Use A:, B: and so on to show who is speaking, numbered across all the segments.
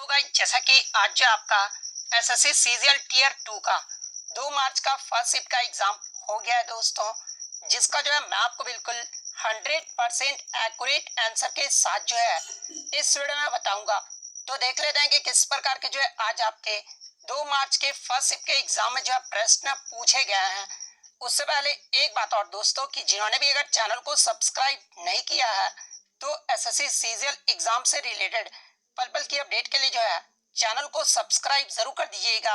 A: तो गाइस जैसा कि आज जो आपका एसएससी सीजीएल टीयर 2 का 2 मार्च का फर्स्ट शिफ्ट का एग्जाम हो गया है दोस्तों, जिसका जो है मैं आपको बिल्कुल 100% एक्यूरेट आंसर के साथ जो है इस वीडियो में बताऊंगा। तो देख लेते हैं कि किस प्रकार के जो है आज आपके 2 मार्च के फर्स्ट शिफ्ट के एग्जाम में जो है प्रश्न पूछे गए हैं। उससे पहले एक बात और दोस्तों कि जिन्होंने भी अगर चैनल को सब्सक्राइब नहीं किया है तो एसएससी सीजीएल एग्जाम से रिलेटेड पल पल की अपडेट के लिए जो है चैनल को सब्सक्राइब जरूर कर दीजिएगा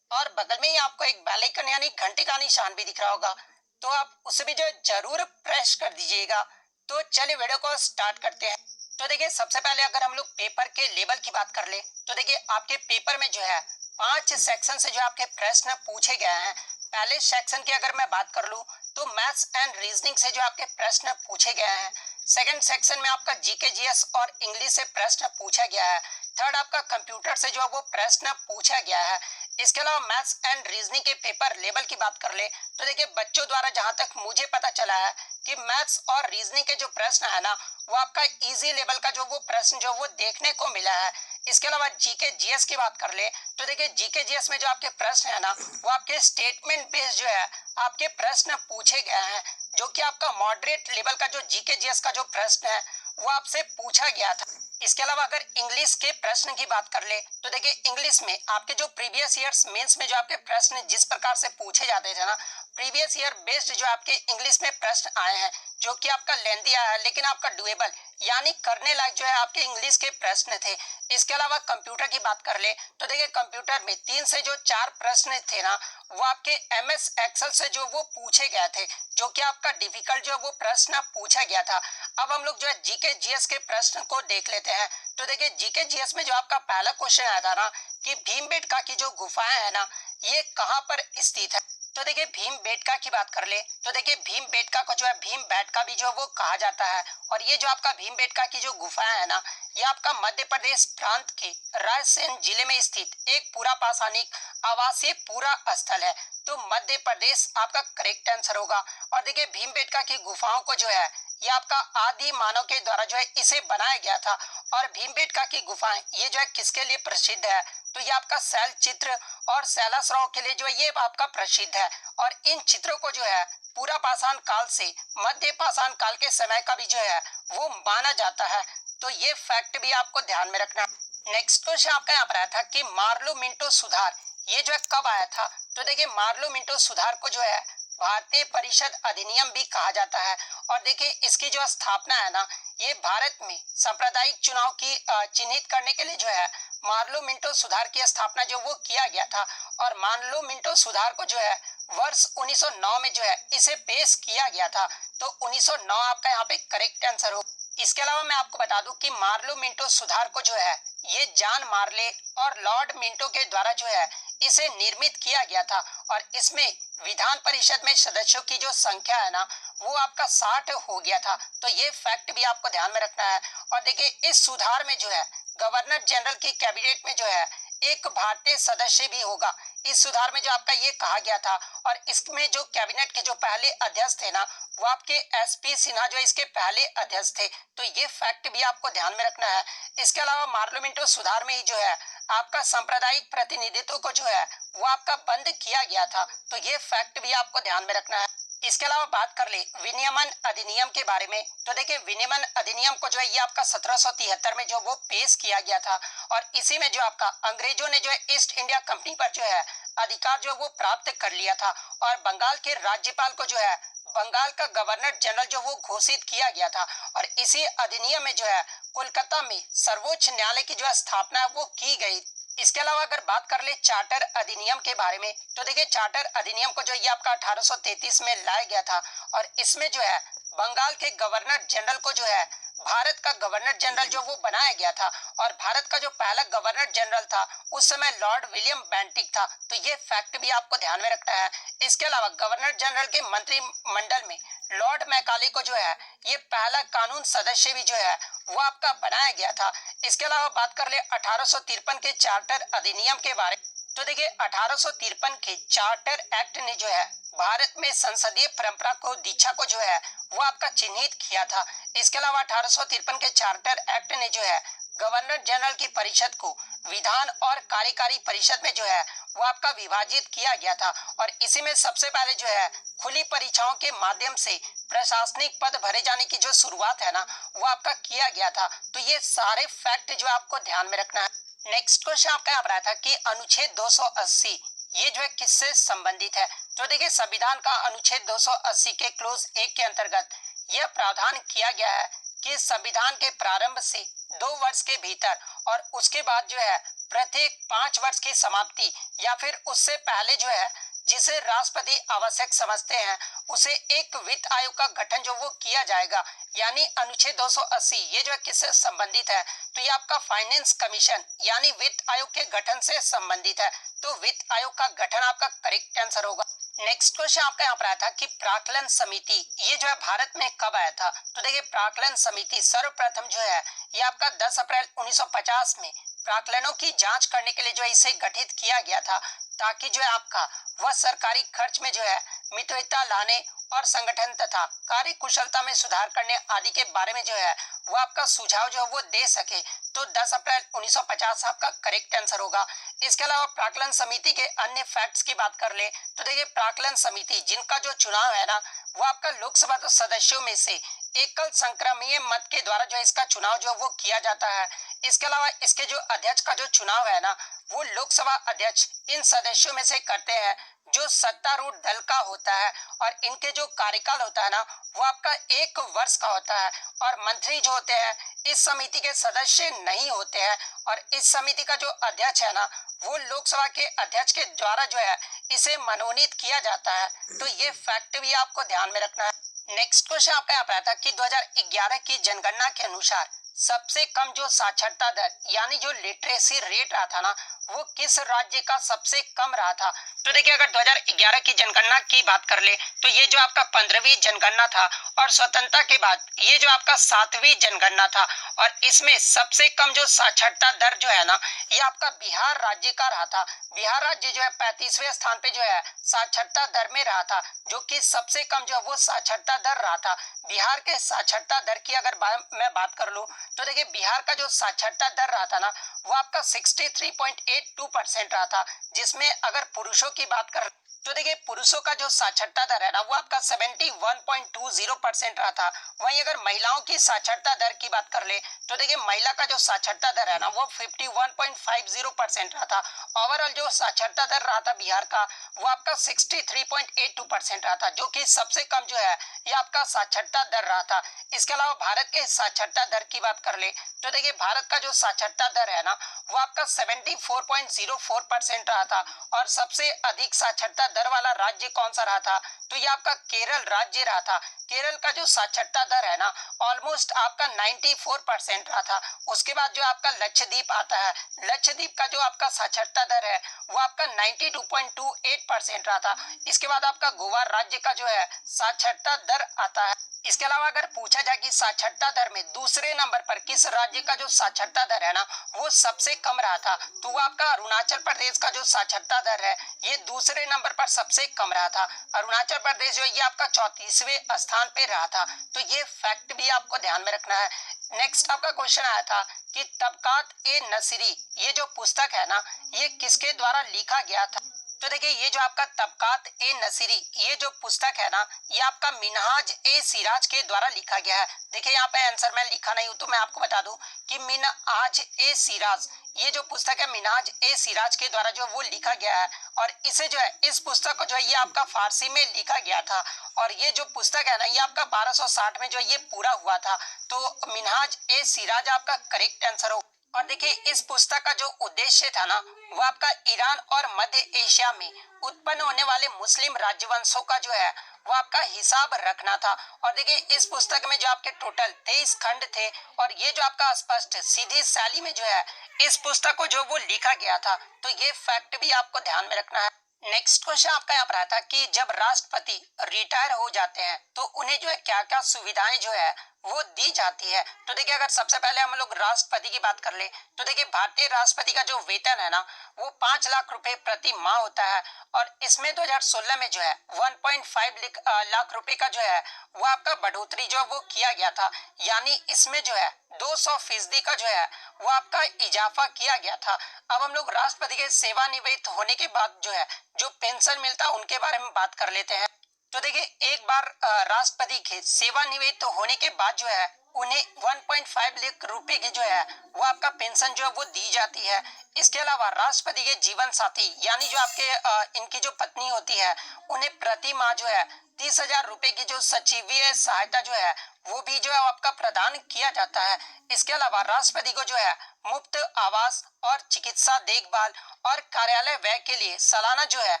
A: और बगल में ही आपको एक बेल आइकन यानी घंटी का निशान भी दिख रहा होगा, तो आप उसे भी जो है जरूर प्रेस कर दीजिएगा। तो चलिए वीडियो को स्टार्ट करते हैं। तो देखिए सबसे पहले अगर हम लोग पेपर के लेवल की बात कर ले तो देखिए आपके पेपर में जो है 5 सेक्शन से जो आपके प्रश्न पूछे गए हैं। पहले सेक्शन की अगर मैं बात कर लूं तो मैथ्स एंड रीजनिंग से जो आपके प्रश्न पूछे गए हैं। सेकंड सेक्शन में आपका जीके जीएस और इंग्लिश से प्रश्न पूछा गया है। थर्ड आपका कंप्यूटर से जो है वो प्रश्न पूछा गया है। इसके अलावा मैथ्स एंड रीजनिंग के पेपर लेवल की बात कर ले तो देखिए बच्चों द्वारा जहां तक मुझे पता चला है कि मैथ्स और रीजनिंग के जो प्रश्न है ना वो आपका इजी लेवल का जो वो प्रश्न जो वो देखने को मिला है। इसके अलावा जीके जीएस की बात कर ले तो देखिए जीके जीएस में जो आपके प्रश्न है ना वो आपके स्टेटमेंट बेस्ड जो है आपके प्रश्न पूछे गए हैं, जो कि आपका मॉडरेट लेवल का जो जीके जीएस का जो प्रश्न है वो आपसे पूछा गया था। इसके अलावा अगर इंग्लिश के प्रश्न की बात कर ले तो देखिए इंग्लिश में आपके जो प्रीवियस ईयर्स मेंस में जो आपके प्रश्न जिस प्रकार से पूछे जाते थे ना, प्रीवियस ईयर बेस्ड जो आपके इंग्लिश में प्रश्न आए हैं जो कि आपका लेंथी आया है लेकिन आपका डुएबल यानी करने लायक जो है आपके इंग्लिश के प्रश्न थे। इसके अलावा कंप्यूटर की बात कर ले तो देखिए कंप्यूटर में 3 से जो 4 प्रश्न थे ना वो आपके एमएस एक्सेल से जो वो पूछे गए थे, जो कि आपका डिफिकल्ट जो वो प्रश्न पूछा गया था। अब हम लोग जो है जीके जीएस के प्रश्न को देख लेते हैं। तो देखिए जीके जीएस में जो आपका पहला क्वेश्चन आया था ना कि भीमबेटका की जो गुफाएं है ना ये कहाँ पर स्थित है। तो देखिए भीमबेटका की बात कर ले तो देखिए भीमबेटका को जो है भीमबेटका भी जो वो कहा जाता है। और ये जो आपका भीमबेटका की जो गुफाएं है ना ये आपका मध्य प्रदेश प्रांत के रायसेन जिले में स्थित एक पूरा पाषाणिक आवासीय पूरा स्थल है। तो मध्य प्रदेश आपका करेक्ट आंसर होगा। और देखिए भीमबेटका की गुफाओं को जो है ये आपका आदि मानव के द्वारा जो है इसे बनाया गया था। और भीमबेटका की गुफाएं ये जो है किसके लिए प्रसिद्ध है तो ये आपका शैल चित्र और शैलाश्रव के लिए जो है ये आपका प्रसिद्ध है। और इन चित्रों को जो है पूरा पाषाण काल से मध्य पाषाण काल के समय का भी जो है वो माना जाता है। तो ये फैक्ट भी आपको ध्यान में रखना। नेक्स्ट क्वेश्चन आपका यहाँ पर आया था कि मार्लो मिंटो सुधार ये जो है कब आया था। तो देखिए मार्लो मिंटो सुधार को जो है भारतीय परिषद अधिनियम भी कहा जाता है। और देखिए इसकी जो स्थापना है ना ये भारत में सांप्रदायिक चुनाव की चिन्हित करने के लिए जो है मार्लो मिंटो सुधार की स्थापना जो वो किया गया था। और मार्लो मिंटो सुधार को जो है वर्ष 1909 में जो है इसे पेश किया गया था। तो 1909 आपका यहाँ पे करेक्ट आंसर हो। इसके अलावा मैं आपको बता दूं कि मार्लो मिंटो सुधार को जो है ये जॉन मार्ले और लॉर्ड मिंटो के द्वारा जो है इसे निर्मित किया गया था। और इसमें विधान परिषद में सदस्यों की जो संख्या है ना वो आपका 60 हो गया था। तो ये फैक्ट भी आपको ध्यान में रखना है। और देखिए इस सुधार में जो है गवर्नर जनरल की कैबिनेट में जो है एक भारतीय सदस्य भी होगा। इस सुधार में जो आपका ये कहा गया था। और इसमें जो कैबिनेट के जो पहले अध्यक्ष थे ना वो आपके एसपी सिन्हा जो इसके पहले अध्यक्ष थे। तो ये फैक्ट भी आपको ध्यान में रखना है। इसके अलावा मार्लो मिंटो सुधार में ही जो है आपका सांप्रदायिक प्रतिनिधित्व को जो है वो आपका बंद किया गया था। तो ये फैक्ट भी आपको ध्यान में रखना है। इसके अलावा बात कर ले विनियमन अधिनियम के बारे में तो देखिए विनियमन अधिनियम को जो है ये आपका 1773 में जो वो पेश किया गया था। और इसी में जो आपका अंग्रेजों ने जो है ईस्ट इंडिया कंपनी पर जो है अधिकार जो वो प्राप्त कर लिया था। और बंगाल के राज्यपाल को जो है बंगाल का गवर्नर जनरल जो वो घोषित किया गया था। और इसी अधिनियम में जो है कोलकाता में सर्वोच्च न्यायालय की जो स्थापना है वो की गई। इसके अलावा अगर बात कर ले चार्टर अधिनियम के बारे में तो देखिए चार्टर अधिनियम को जो ये आपका 1833 में लाया गया था। और इसमें जो है बंगाल के गवर्नर जनरल को जो है भारत का गवर्नर जनरल जो वो बनाया गया था। और भारत का जो पहला गवर्नर जनरल था उस समय लॉर्ड विलियम बेंटिक था। तो ये फैक्ट भी आपको ध्यान में रखना है। इसके अलावा गवर्नर जनरल के मंत्रिमंडल में लॉर्ड मैकाले को जो है ये पहला कानून सदस्य भी जो है वो आपका बनाया गया था। इसके अलावा बात कर ले 1853 के चार्टर अधिनियम के बारे तो देखिए 1853 के चार्टर एक्ट ने जो है भारत में संसदीय परंपरा को दीक्षा को जो है वो आपका चिन्हित किया था। इसके अलावा 1853 के चार्टर एक्ट ने जो है गवर्नर जनरल की परिषद को विधान और कार्यकारी परिषद में जो है वो आपका विभाजित किया गया था। और इसी में सबसे पहले जो है खुली परीक्षाओं के माध्यम से प्रशासनिक पद भरे जाने की जो शुरुआत है ना वो आपका किया गया था। तो ये सारे फैक्ट जो आपको ध्यान में रखना है। नेक्स्ट क्वेश्चन आपका यहाँ पर आया था कि अनुच्छेद 280 ये जो है किससे संबंधित है। तो देखिए संविधान का अनुच्छेद 280 के क्लोज 1 के अंतर्गत यह प्रावधान किया गया है कि संविधान के प्रारंभ से 2 वर्ष के भीतर और उसके बाद जो है प्रत्येक 5 वर्ष की समाप्ति या फिर उससे पहले जो है जिसे राष्ट्रपति आवश्यक समझते हैं उसे एक वित्त आयोग का गठन जो वो किया जाएगा। यानी अनुच्छेद 280 ये जो है किससे संबंधित है। तो ये आपका फाइनेंस कमीशन यानी वित्त आयोग के गठन से संबंधित है। तो वित्त आयोग का गठन आपका करेक्ट आंसर होगा। नेक्स्ट क्वेश्चन आपका यहाँ पर आया था कि प्राक्कलन समिति ये जो है भारत में कब आया था। तो देखिए प्राक्कलन समिति सर्वप्रथम जो है ये आपका 10 अप्रैल 1950 में प्राक्कलनों की जांच करने के लिए जो है इसे गठित किया गया था, ताकि जो है आपका वह सरकारी खर्च में जो है मितव्ययिता लाने और संगठन तथा कार्य कुशलता में सुधार करने आदि के बारे में जो है वो आपका सुझाव जो है वो दे सके। तो 10 अप्रैल 1950 आपका करेक्ट आंसर होगा। इसके अलावा प्राक्कलन समिति के अन्य फैक्ट्स की बात कर ले तो देखिए प्राक्कलन समिति जिनका जो चुनाव है ना वो आपका लोकसभा सदस्यों में से एकल संक्रमणीय मत के द्वारा जो इसका चुनाव जो वो किया जाता है। इसके अलावा इसके जो अध्यक्ष का जो चुनाव है ना वो लोकसभा अध्यक्ष इन सदस्यों में से करते हैं जो सत्तारूढ़ दल का होता है। और इनके जो कार्यकाल होता है ना वो आपका 1 वर्ष का होता है। और मंत्री जो होते हैं इस समिति के सदस्य नहीं होते हैं। और इस समिति का जो अध्यक्ष है ना वो लोकसभा के अध्यक्ष के द्वारा जो है इसे मनोनीत किया जाता है। तो ये फैक्ट भी आपको ध्यान में रखना है। नेक्स्ट क्वेश्चन आपका यहाँ पर आता है कि 2011 की जनगणना के अनुसार सबसे कम जो साक्षरता दर यानी जो लिटरेसी रेट रहा था ना वो किस राज्य का सबसे कम रहा था। तो देखिए अगर 2011 की जनगणना की बात कर ले तो ये जो आपका 15वीं जनगणना था और स्वतंत्रता के बाद ये जो आपका 7वीं जनगणना था। और इसमें सबसे कम जो साक्षरता दर जो है ना ये आपका बिहार राज्य का रहा था। बिहार राज्य जो है 35वें स्थान पे जो है साक्षरता दर में रहा था, जो कि सबसे कम जो है वो साक्षरता दर रहा था। बिहार के साक्षरता दर की अगर मैं बात कर लूं तो देखिए बिहार का जो साक्षरता दर रहा था ना वो आपका 63.82% रहा था, जिसमें अगर पुरुषों की बात कर तो देखिए पुरुषों का जो साक्षरता दर है ना वो आपका 71.20% रहा था। वहीं अगर महिलाओं की साक्षरता दर की बात कर ले तो देखिए महिला का जो साक्षरता दर है ना वो 51.50% रहा था। ओवरऑल जो साक्षरता दर रहा था बिहार का वो आपका 63.82% रहा था, जो कि सबसे कम जो है ये आपका साक्षरता दर रहा था। इसके अलावा भारत के साक्षरता दर की बात कर ले तो देखिए भारत का जो साक्षरता दर है ना वो आपका 74.04% रहा था। और सबसे अधिक साक्षरता दर वाला राज्य कौन सा रहा था तो ये आपका केरल राज्य रहा था। केरल का जो साक्षरता दर है ना ऑलमोस्ट आपका 94% रहा था। उसके बाद जो आपका लक्षद्वीप आता है, लक्षद्वीप का जो आपका साक्षरता दर है वो आपका 92.28% रहा था। इसके बाद आपका गोवा राज्य का जो है साक्षरता दर आता है। इसके अलावा अगर पूछा जाए कि साक्षरता दर में दूसरे नंबर पर किस राज्य का जो साक्षरता दर है ना वो सबसे कम रहा था तो वो आपका अरुणाचल प्रदेश का जो साक्षरता दर है ये दूसरे नंबर पर सबसे कम रहा था। अरुणाचल प्रदेश जो ये आपका 34वें स्थान पे रहा था। तो ये फैक्ट भी आपको ध्यान में रखना है। नेक्स्ट आपका क्वेश्चन आया था कि तबकात ए नसीरी ये जो पुस्तक है ना ये किसके द्वारा लिखा गया था। तो देखिए ये जो आपका तबकात ए नसीरी ये जो पुस्तक है ना ये आपका मिनहाज ए सिराज के द्वारा लिखा गया है। देखिए यहाँ पे आंसर मैं लिखा नहीं हूँ तो मैं आपको बता दूं कि मिनहाज ए सिराज ये जो पुस्तक है मिनहाज ए सिराज के द्वारा जो वो लिखा गया है। और इसे जो है इस पुस्तक को जो है ये आपका फारसी में लिखा गया था। और ये जो पुस्तक है ना ये आपका 1260 में जो ये पूरा हुआ था। तो मिनहाज ए सिराज आपका करेक्ट आंसर हो। और देखिए इस पुस्तक का जो उद्देश्य था ना वो आपका ईरान और मध्य एशिया में उत्पन्न होने वाले मुस्लिम राजवंशों का जो है वो आपका हिसाब रखना था। और देखिए इस पुस्तक में जो आपके टोटल 23 खंड थे और ये जो आपका स्पष्ट सीधी शैली में जो है इस पुस्तक को जो वो लिखा गया था। तो ये फैक्ट भी आपको ध्यान में रखना है। नेक्स्ट क्वेश्चन आपका यहाँ पर आता है कि जब राष्ट्रपति रिटायर हो जाते हैं तो उन्हें जो है क्या क्या सुविधाएं जो है वो दी जाती है। तो देखिए अगर सबसे पहले हम लोग राष्ट्रपति की बात कर ले तो देखिए भारतीय राष्ट्रपति का जो वेतन है ना वो 5 लाख रुपए प्रति माह होता है और इसमें 2016 में जो है 1.5 लाख रुपए का जो है वो आपका बढ़ोतरी जो वो किया गया था, यानी इसमें जो है 200% का जो है वो आपका इजाफा किया गया था। अब हम लोग राष्ट्रपति के सेवानिवृत्त होने के बाद जो है जो पेंशन मिलता है उनके बारे में बात कर लेते हैं। तो देखिए एक बार राष्ट्रपति के सेवानिवृत्त होने के बाद जो है उन्हें 1.5 लाख रुपए की जो है वो आपका पेंशन जो है वो दी जाती है। इसके अलावा राष्ट्रपति के जीवन साथी यानी जो आपके इनकी जो पत्नी होती है उन्हें प्रति माह जो है 30,000 रुपए की जो सचिवीय सहायता जो है वो भी जो है आपका प्रदान किया जाता है। इसके अलावा राष्ट्रपति को जो है मुफ्त आवास और चिकित्सा देखभाल और कार्यालय व्यय के लिए सालाना जो है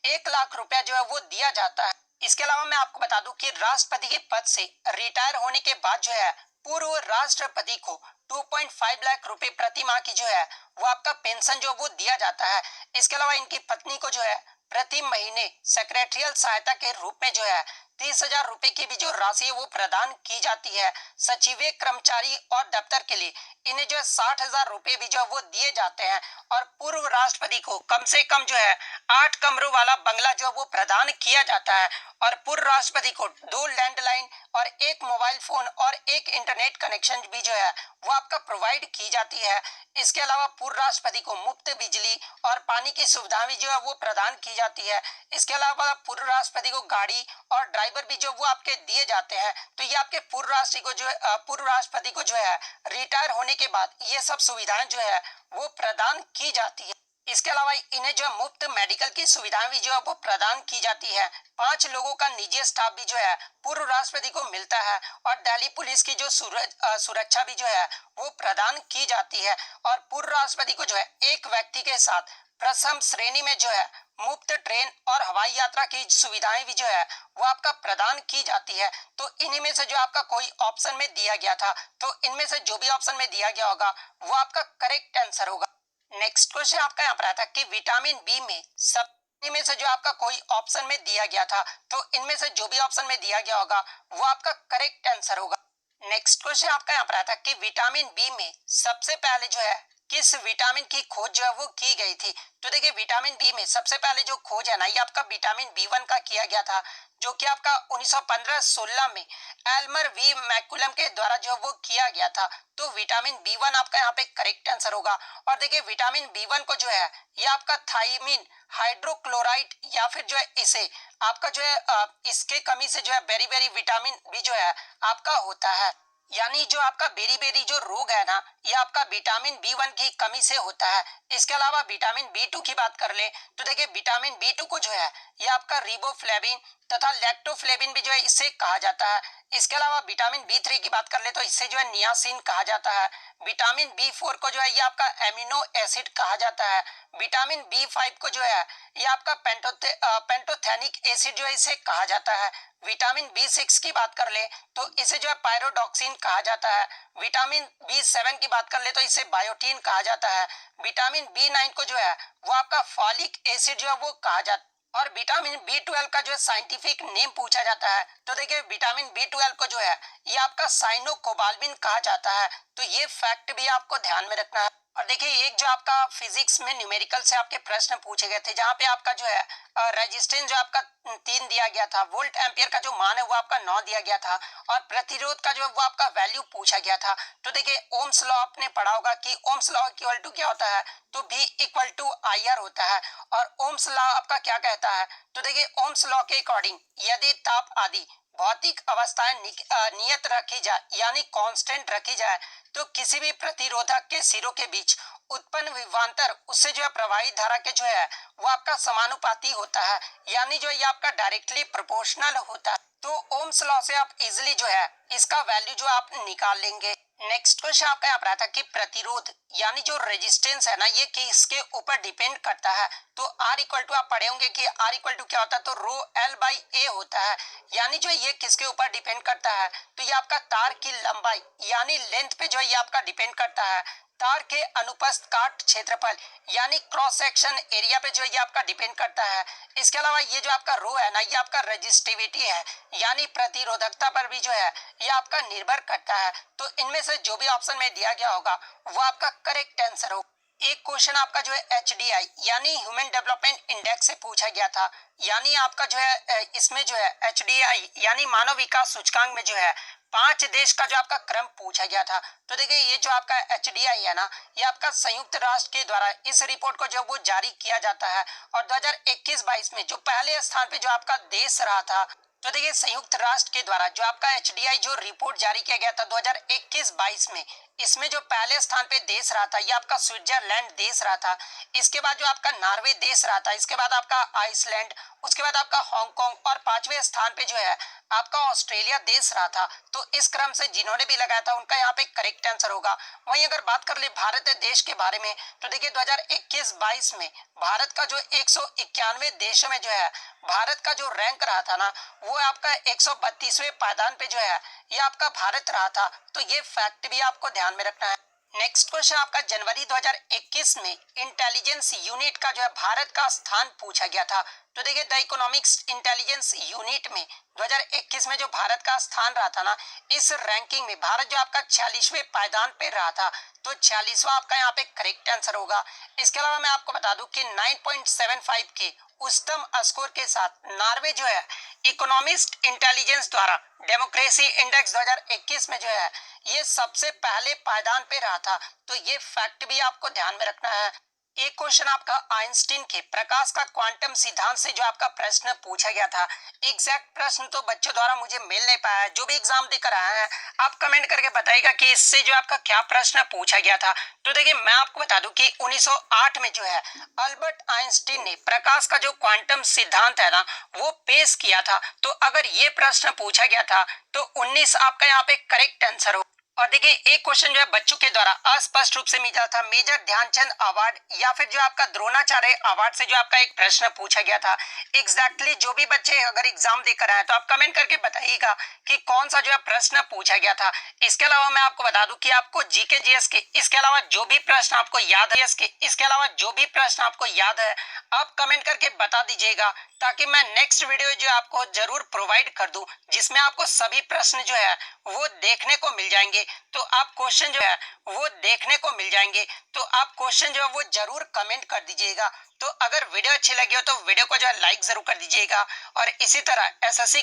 A: 1 लाख रुपया जो है वो दिया जाता है। इसके अलावा मैं आपको बता दूं कि राष्ट्रपति के पद से रिटायर होने के बाद जो है पूर्व राष्ट्रपति को 2.5 लाख रुपए प्रति माह की जो है वो आपका पेंशन जो वो दिया जाता है। इसके अलावा इनकी पत्नी को जो है प्रति महीने सेक्रेटरियल सहायता के रूप में जो है 30,000 रुपए की भी जो राशि है वो प्रदान की जाती है। सचिवीय कर्मचारी और दफ्तर के लिए इन्हें जो है 60,000 रुपए भी जो वो दिए जाते हैं और पूर्व राष्ट्रपति को कम से कम जो है 8 कमरों वाला बंगला जो वो प्रदान किया जाता है और पूर्व राष्ट्रपति को 2 लैंडलाइन और 1 मोबाइल फोन और 1 इंटरनेट कनेक्शन भी जो है वो आपका प्रोवाइड की जाती है। इसके अलावा पूर्व राष्ट्रपति को मुफ्त बिजली और पानी की सुविधा भी जो है वो प्रदान की जाती है। इसके अलावा पूर्व राष्ट्रपति को गाड़ी और ड्राइवर भी जो वो आपके दिए जाते हैं। तो ये आपके पूर्व राष्ट्रपति को जो है रिटायर होने के बाद ये सब सुविधाएं जो है वो प्रदान की जाती है। इसके अलावा इन्हें जो मुफ्त मेडिकल की सुविधाएं भी जो है वो प्रदान की जाती है। 5 लोगों का निजी स्टाफ भी जो है पूर्व राष्ट्रपति को मिलता है और दिल्ली पुलिस की जो सुरक्षा भी जो है वो प्रदान की जाती है और पूर्व राष्ट्रपति को जो है एक व्यक्ति के साथ प्रथम श्रेणी में जो है मुफ्त ट्रेन और हवाई यात्रा की सुविधाएं भी जो है वो आपका प्रदान की जाती है। तो इन्हीं में से जो आपका कोई ऑप्शन में दिया गया था तो इनमें से जो भी ऑप्शन में दिया गया होगा वो आपका करेक्ट आंसर होगा। नेक्स्ट क्वेश्चन आपका यहाँ पर आता है कि विटामिन बी में सब इनमें से जो आपका कोई ऑप्शन में दिया गया था तो इनमें से जो भी ऑप्शन में दिया गया होगा वो आपका करेक्ट आंसर होगा। नेक्स्ट क्वेश्चन आपका यहाँ पर आता है कि विटामिन बी में सबसे पहले जो है किस विटामिन की खोज जो है वो की गई थी। तो देखिए विटामिन बी में सबसे पहले जो खोज है ना ये आपका विटामिन बी1 का किया गया था जो कि आपका 1915-16 में एल्मर वी मैकुलम के द्वारा जो वो किया गया था। तो विटामिन बी1 आपका यहाँ पे करेक्ट आंसर होगा। और देखिए विटामिन बी1 को जो है ये आपका थायमीन हाइड्रोक्लोराइड या फिर जो है इसे आपका जो है इसके कमी से जो है बेरी बेरी विटामिन बी जो है आपका होता है, यानी जो आपका बेरी बेरी जो रोग है ना ये आपका विटामिन बी1 की कमी से होता है। इसके अलावा विटामिन बी2 की बात कर ले तो देखिए विटामिन बी2 को जो है ये आपका रिबोफ्लेविन तथा लैक्टोफ्लेविन भी जो है इससे कहा जाता है। इसके अलावा विटामिन बी3 की बात कर ले तो इससे जो है नियासिन कहा जाता है। विटामिन बी4 को जो है ये आपका एमिनो एसिड कहा जाता है। विटामिन बी5 को जो है ये आपका पेंटोथेनिक एसिड जो है इसे कहा जाता है। विटामिन बी6 की बात कर ले तो इसे जो है पायरोडॉक्सिन कहा जाता है। विटामिन बी7 की बात कर ले तो इसे बायोटीन कहा जाता है। विटामिन बी9 को जो है वो आपका फॉलिक एसिड जो है वो कहा जाता है। और विटामिन बी12 का जो है साइंटिफिक नेम पूछा जाता है तो देखिए विटामिन बी12 को जो है ये आपका साइनोकोबाल्मिन कहा जाता है। तो ये फैक्ट भी आपको ध्यान में रखना है। और देखिए एक जो आपका फिजिक्स में न्यूमेरिकल से आपके प्रश्न पूछे गए थे जहाँ पे आपका जो है रेजिस्टेंस जो आपका 3 दिया गया था, वोल्ट एम्पियर का जो मान है वो आपका 9 दिया गया था और प्रतिरोध का जो है वो आपका वैल्यू पूछा गया था। तो देखिए ओम्स लॉ आपने पढ़ा होगा कि ओम्स लॉ इक्वल टू क्या होता है तो V इक्वल टू IR होता है। और ओम्स लॉ आपका क्या कहता है तो देखिए ओम्स लॉ के अकॉर्डिंग यदि ताप आदि भौतिक अवस्थाएं नियत रखी जाए यानी कांस्टेंट रखी जाए तो किसी भी प्रतिरोधक के सिरों के बीच उत्पन्न विभवांतर उससे जो है प्रवाहित धारा के जो है वो आपका समानुपाती होता है, यानी जो ये आपका डायरेक्टली प्रोपोर्शनल होता है। तो ओम्स लॉ से आप इजिली जो है इसका वैल्यू जो आप निकाल लेंगे। नेक्स्ट क्वेश्चन आपका यहाँ पर आता है कि प्रतिरोध यानी जो रेजिस्टेंस है ना ये किसके ऊपर डिपेंड करता है। तो R इक्वल टू आप पढ़े होंगे कि R इक्वल टू क्या होता है तो रो L बाई A होता है, यानी जो ये किसके ऊपर डिपेंड करता है तो ये आपका तार की लंबाई यानी लेंथ पे जो है ये आपका डिपेंड करता है। तार के अनुप्रस्थ काट क्षेत्रफल यानी क्रॉस सेक्शन एरिया पे जो है ये आपका डिपेंड करता है। इसके अलावा ये जो आपका रो है ना, ये आपका रेजिस्टिविटी है यानी प्रतिरोधकता पर भी जो है ये आपका निर्भर करता है। तो इनमें से जो भी ऑप्शन में दिया गया होगा वो आपका करेक्ट आंसर हो। एक क्वेश्चन आपका जो है HDI यानी ह्यूमन डेवलपमेंट इंडेक्स से पूछा गया था, यानी आपका जो है इसमें जो है HDI यानी मानव विकास सूचकांक में जो है 5 देश का जो आपका क्रम पूछा गया था। तो देखिए ये जो आपका HDI है ना, ये आपका संयुक्त राष्ट्र के द्वारा इस रिपोर्ट को जो वो जारी किया जाता है और 2021-22 में जो पहले स्थान पे जो आपका देश रहा था। तो देखिए संयुक्त राष्ट्र के द्वारा जो आपका HDI जो रिपोर्ट जारी किया गया था 2021-22 में, इसमें जो पहले स्थान पे देश रहा था ये आपका स्विट्जरलैंड देश रहा था। इसके बाद जो आपका नॉर्वे देश रहा था, इसके बाद आपका आइसलैंड, उसके बाद आपका हांगकांग और 5वें स्थान पे जो है आपका ऑस्ट्रेलिया देश रहा था। तो इस क्रम से जिन्होंने भी लगाया था उनका यहाँ पे करेक्ट आंसर होगा। वहीं अगर बात कर ले भारत देश के बारे में, तो देखिए 2021-22 में भारत का जो 191 देशों में जो है भारत का जो रैंक रहा था ना, वो आपका 132वें पायदान पे जो है ये आपका भारत रहा था। तो ये फैक्ट भी आपको ध्यान में रखना है। नेक्स्ट क्वेश्चन आपका जनवरी 2021 में इंटेलिजेंस यूनिट का जो है भारत का स्थान पूछा गया था। तो देखिए द इकोनॉमिक्स इंटेलिजेंस यूनिट में 2021 में जो भारत का स्थान रहा था ना, इस रैंकिंग में भारत जो आपका 46वें पायदान पे रहा था। तो 46वां आपका यहाँ पे करेक्ट आंसर होगा। इसके अलावा मैं आपको बता दूं कि 9.75 के उच्चतम स्कोर के साथ नॉर्वे जो है इकोनॉमिस्ट इंटेलिजेंस द्वारा डेमोक्रेसी इंडेक्स 2021 में जो है ये सबसे पहले पायदान पे रहा था। तो ये फैक्ट भी आपको ध्यान में रखना है। एक क्वेश्चन आपका आइंस्टीन के प्रकाश का क्वांटम सिद्धांत से जो आपका प्रश्न पूछा गया था। एग्जैक्ट प्रश्न तो बच्चों द्वारा मुझे मिल नहीं पाया है, जो भी एग्जाम देकर आए हैं आप कमेंट करके बताइएगा कि इससे जो आपका क्या प्रश्न पूछा गया था। तो देखिए मैं आपको बता दूं कि 1908 में जो है अल्बर्ट आइंस्टीन ने प्रकाश का जो क्वांटम सिद्धांत है ना वो पेश किया था। तो अगर ये प्रश्न पूछा गया था तो 19 आपका यहाँ पे करेक्ट आंसर हो। और देखिए एक क्वेश्चन जो है बच्चों के द्वारा अस्पष्ट रूप से मिला था, मेजर ध्यानचंद अवार्ड या फिर जो आपका द्रोणाचार्य अवार्ड से जो आपका एक प्रश्न पूछा गया था। एग्जैक्टली जो भी बच्चे अगर एग्जाम देकर आए तो आप कमेंट करके बताइएगा कि कौन सा जो है प्रश्न पूछा गया था। इसके अलावा मैं आपको बता दूं कि आपको जीके जीएस के इसके अलावा जो भी प्रश्न आपको याद है इसके अलावा जो भी प्रश्न आपको याद है आप कमेंट करके बता दीजिएगा, ताकि मैं नेक्स्ट वीडियो जो आपको जरूर प्रोवाइड कर दूं जिसमें आपको सभी प्रश्न जो है वो देखने को मिल जाएंगे। तो आप क्वेश्चन जो है वो देखने को मिल जाएंगे, तो आप क्वेश्चन जो है वो जरूर कमेंट कर दीजिएगा। तो अगर वीडियो अच्छी लगी हो तो वीडियो को जो है लाइक जरूर कर दीजिएगा और इसी तरह एसएससी